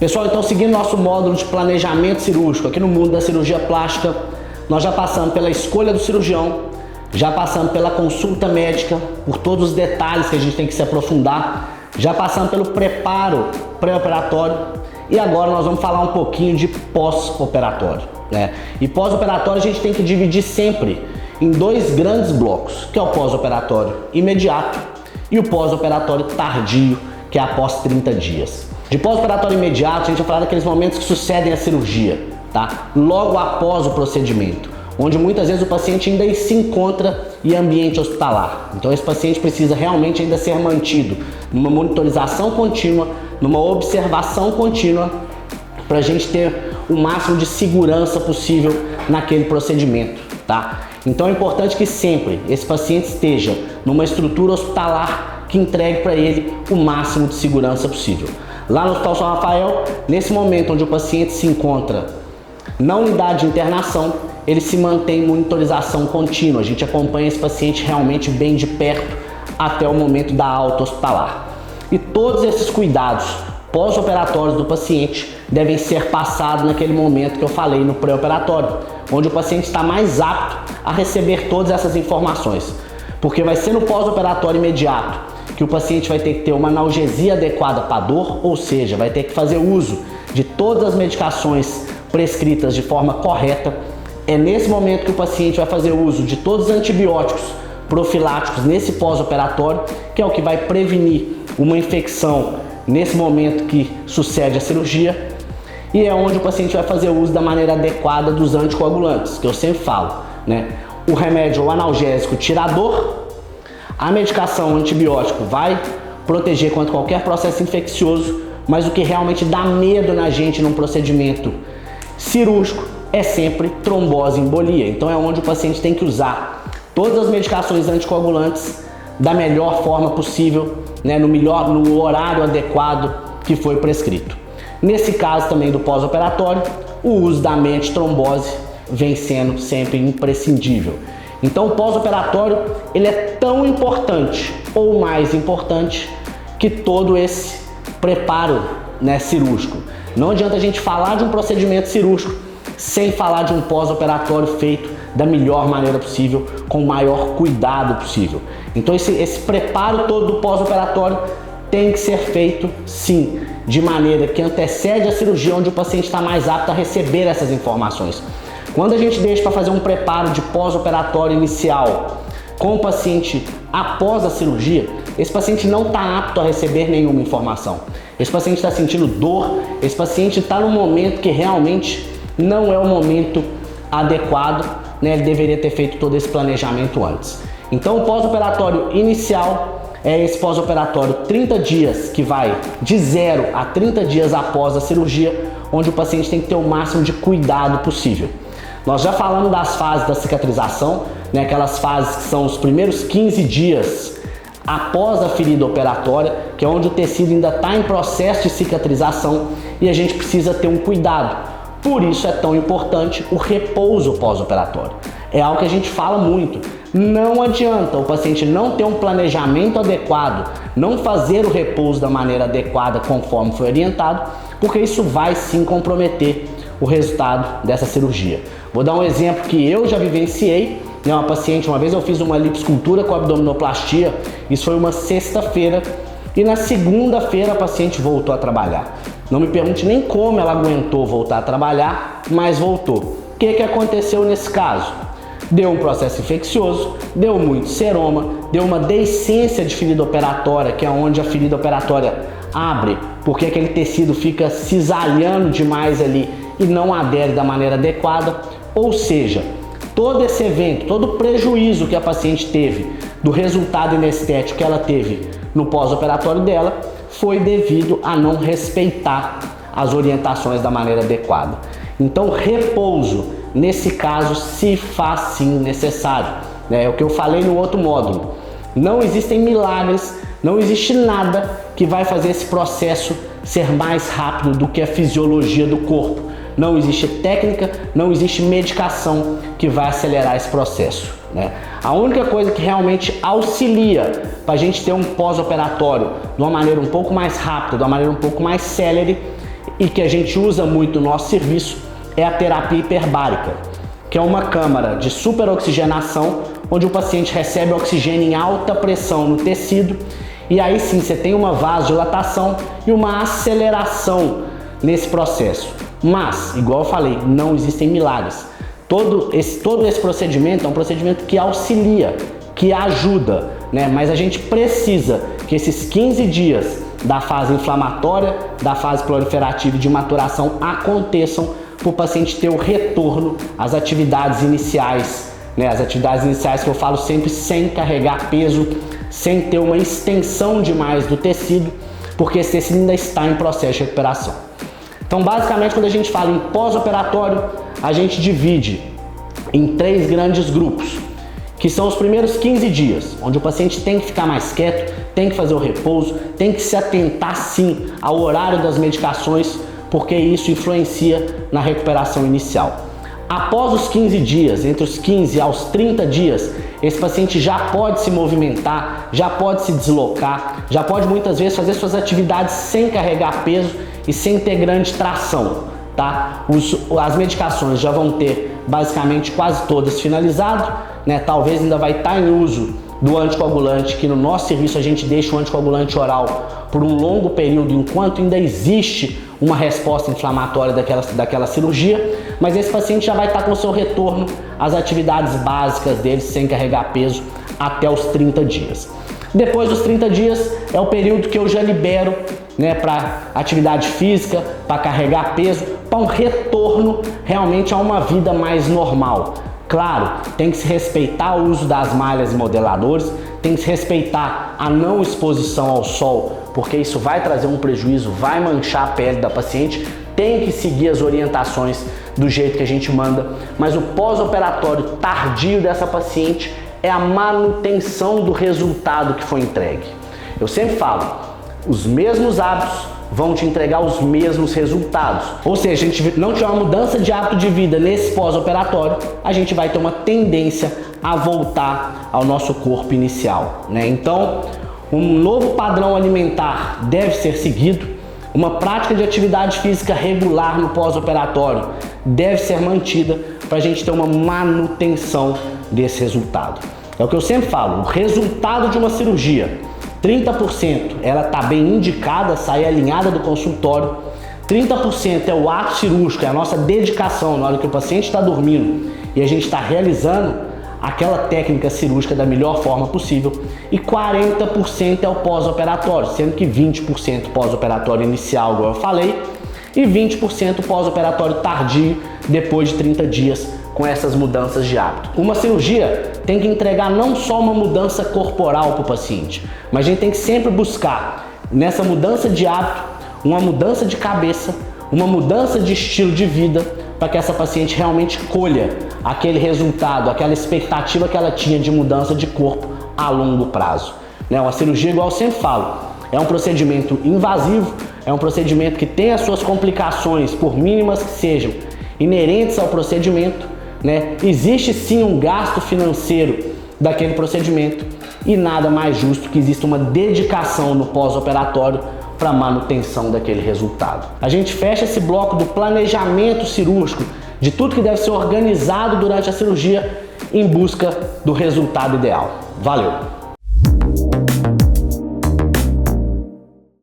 Pessoal, então seguindo nosso módulo de planejamento cirúrgico, aqui no mundo da cirurgia plástica, nós já passamos pela escolha do cirurgião, já passamos pela consulta médica, por todos os detalhes que a gente tem que se aprofundar, já passamos pelo preparo pré-operatório e agora nós vamos falar um pouquinho de pós-operatório, né? E pós-operatório a gente tem que dividir sempre em dois grandes blocos, que é o pós-operatório imediato e o pós-operatório tardio, que é após 30 dias. De pós-operatório imediato, a gente vai falar daqueles momentos que sucedem à cirurgia, tá? Logo após o procedimento, onde muitas vezes o paciente ainda se encontra em ambiente hospitalar. Então esse paciente precisa realmente ainda ser mantido numa monitorização contínua, numa observação contínua, para a gente ter o máximo de segurança possível naquele procedimento, tá? Então é importante que sempre esse paciente esteja numa estrutura hospitalar que entregue para ele o máximo de segurança possível. Lá no Hospital São Rafael, nesse momento onde o paciente se encontra na unidade de internação, ele se mantém em monitorização contínua. A gente acompanha esse paciente realmente bem de perto até o momento da alta hospitalar. E todos esses cuidados pós-operatórios do paciente devem ser passados naquele momento que eu falei no pré-operatório, onde o paciente está mais apto a receber todas essas informações. Porque vai ser no pós-operatório imediato que o paciente vai ter que ter uma analgesia adequada para a dor, ou seja, vai ter que fazer uso de todas as medicações prescritas de forma correta. É nesse momento que o paciente vai fazer uso de todos os antibióticos profiláticos nesse pós-operatório, que é o que vai prevenir uma infecção nesse momento que sucede a cirurgia, e é onde o paciente vai fazer uso da maneira adequada dos anticoagulantes, que eu sempre falo, né? O remédio, o analgésico, tira a dor, a medicação, o antibiótico vai proteger contra qualquer processo infeccioso, mas o que realmente dá medo na gente num procedimento cirúrgico é sempre trombose e embolia. Então é onde o paciente tem que usar todas as medicações anticoagulantes da melhor forma possível, né, no horário adequado que foi prescrito. Nesse caso também do pós-operatório, o uso da antitrombose vem sendo sempre imprescindível. Então o pós-operatório ele é tão importante ou mais importante que todo esse preparo, né, cirúrgico. Não adianta a gente falar de um procedimento cirúrgico sem falar de um pós-operatório feito da melhor maneira possível, com o maior cuidado possível. Então esse preparo todo do pós-operatório tem que ser feito, sim, de maneira que antecede a cirurgia, onde o paciente está mais apto a receber essas informações. Quando a gente deixa para fazer um preparo de pós-operatório inicial com o paciente após a cirurgia, esse paciente não está apto a receber nenhuma informação. Esse paciente está sentindo dor, esse paciente está num momento que realmente não é o momento adequado, né? Ele deveria ter feito todo esse planejamento antes. Então o pós-operatório inicial é esse pós-operatório 30 dias, que vai de 0 a 30 dias após a cirurgia, onde o paciente tem que ter o máximo de cuidado possível. Nós já falamos das fases da cicatrização, né? Aquelas fases que são os primeiros 15 dias após a ferida operatória, que é onde o tecido ainda está em processo de cicatrização e a gente precisa ter um cuidado. Por isso é tão importante o repouso pós-operatório. É algo que a gente fala muito. Não adianta o paciente não ter um planejamento adequado, não fazer o repouso da maneira adequada conforme foi orientado, porque isso vai sim comprometer o resultado dessa cirurgia. Vou dar um exemplo que eu já vivenciei, né? Uma paciente, uma vez eu fiz uma lipoescultura com abdominoplastia, isso foi uma sexta-feira, e na segunda-feira a paciente voltou a trabalhar. Não me pergunte nem como ela aguentou voltar a trabalhar, mas voltou. O que aconteceu nesse caso? Deu um processo infeccioso, deu muito seroma, deu uma deiscência de ferida operatória, que é onde a ferida operatória abre, porque aquele tecido fica cisalhando demais ali e não adere da maneira adequada. Ou seja, todo esse evento, todo o prejuízo que a paciente teve do resultado anestético que ela teve no pós-operatório dela foi devido a não respeitar as orientações da maneira adequada. Então, repouso, nesse caso, se faz sim necessário. É o que eu falei no outro módulo. Não existem milagres, não existe nada que vai fazer esse processo ser mais rápido do que a fisiologia do corpo. Não existe técnica, não existe medicação que vai acelerar esse processo, né? A única coisa que realmente auxilia para a gente ter um pós-operatório de uma maneira um pouco mais rápida, de uma maneira um pouco mais célere, e que a gente usa muito no nosso serviço é a terapia hiperbárica, que é uma câmara de superoxigenação, onde o paciente recebe oxigênio em alta pressão no tecido, e aí sim você tem uma vasodilatação e uma aceleração nesse processo. Mas, igual eu falei, não existem milagres. Todo esse procedimento é um procedimento que auxilia, que ajuda, né? Mas a gente precisa que esses 15 dias da fase inflamatória, da fase proliferativa e de maturação aconteçam para o paciente ter o retorno às atividades iniciais, né? As atividades iniciais que eu falo sempre sem carregar peso, sem ter uma extensão demais do tecido, porque esse tecido ainda está em processo de recuperação. Então, basicamente, quando a gente fala em pós-operatório, a gente divide em 3 grandes grupos, que são os primeiros 15 dias, onde o paciente tem que ficar mais quieto, tem que fazer o repouso, tem que se atentar sim ao horário das medicações, porque isso influencia na recuperação inicial. Após os 15 dias, entre os 15 aos 30 dias, esse paciente já pode se movimentar, já pode se deslocar, já pode muitas vezes fazer suas atividades sem carregar peso e sem ter grande tração, tá? As medicações já vão ter basicamente quase todas finalizadas, né? Talvez ainda vai estar em uso do anticoagulante, que no nosso serviço a gente deixa o anticoagulante oral por um longo período, enquanto ainda existe uma resposta inflamatória daquela cirurgia, mas esse paciente já vai estar com o seu retorno às atividades básicas dele sem carregar peso até os 30 dias. Depois dos 30 dias é o período que eu já libero, né, para atividade física, para carregar peso, para um retorno realmente a uma vida mais normal. Claro, tem que se respeitar o uso das malhas e modeladores, tem que se respeitar a não exposição ao sol, porque isso vai trazer um prejuízo, vai manchar a pele da paciente, tem que seguir as orientações do jeito que a gente manda, mas o pós-operatório tardio dessa paciente é a manutenção do resultado que foi entregue. Eu sempre falo, os mesmos hábitos vão te entregar os mesmos resultados. Ou seja, se a gente não tiver uma mudança de hábito de vida nesse pós-operatório, a gente vai ter uma tendência a voltar ao nosso corpo inicial, né? Então, um novo padrão alimentar deve ser seguido, uma prática de atividade física regular no pós-operatório deve ser mantida para a gente ter uma manutenção desse resultado. É o que eu sempre falo, o resultado de uma cirurgia, 30% ela está bem indicada, sai alinhada do consultório, 30% é o ato cirúrgico, é a nossa dedicação na hora que o paciente está dormindo e a gente está realizando aquela técnica cirúrgica da melhor forma possível, e 40% é o pós-operatório, sendo que 20% pós-operatório inicial, igual eu falei, e 20% pós-operatório tardio, depois de 30 dias, com essas mudanças de hábito. Uma cirurgia tem que entregar não só uma mudança corporal para o paciente, mas a gente tem que sempre buscar, nessa mudança de hábito, uma mudança de cabeça, uma mudança de estilo de vida, para que essa paciente realmente colha aquele resultado, aquela expectativa que ela tinha de mudança de corpo a longo prazo. Uma cirurgia, igual eu sempre falo, é um procedimento invasivo, é um procedimento que tem as suas complicações, por mínimas que sejam, inerentes ao procedimento, né? Existe sim um gasto financeiro daquele procedimento e nada mais justo que exista uma dedicação no pós-operatório para a manutenção daquele resultado. A gente fecha esse bloco do planejamento cirúrgico, de tudo que deve ser organizado durante a cirurgia em busca do resultado ideal. Valeu!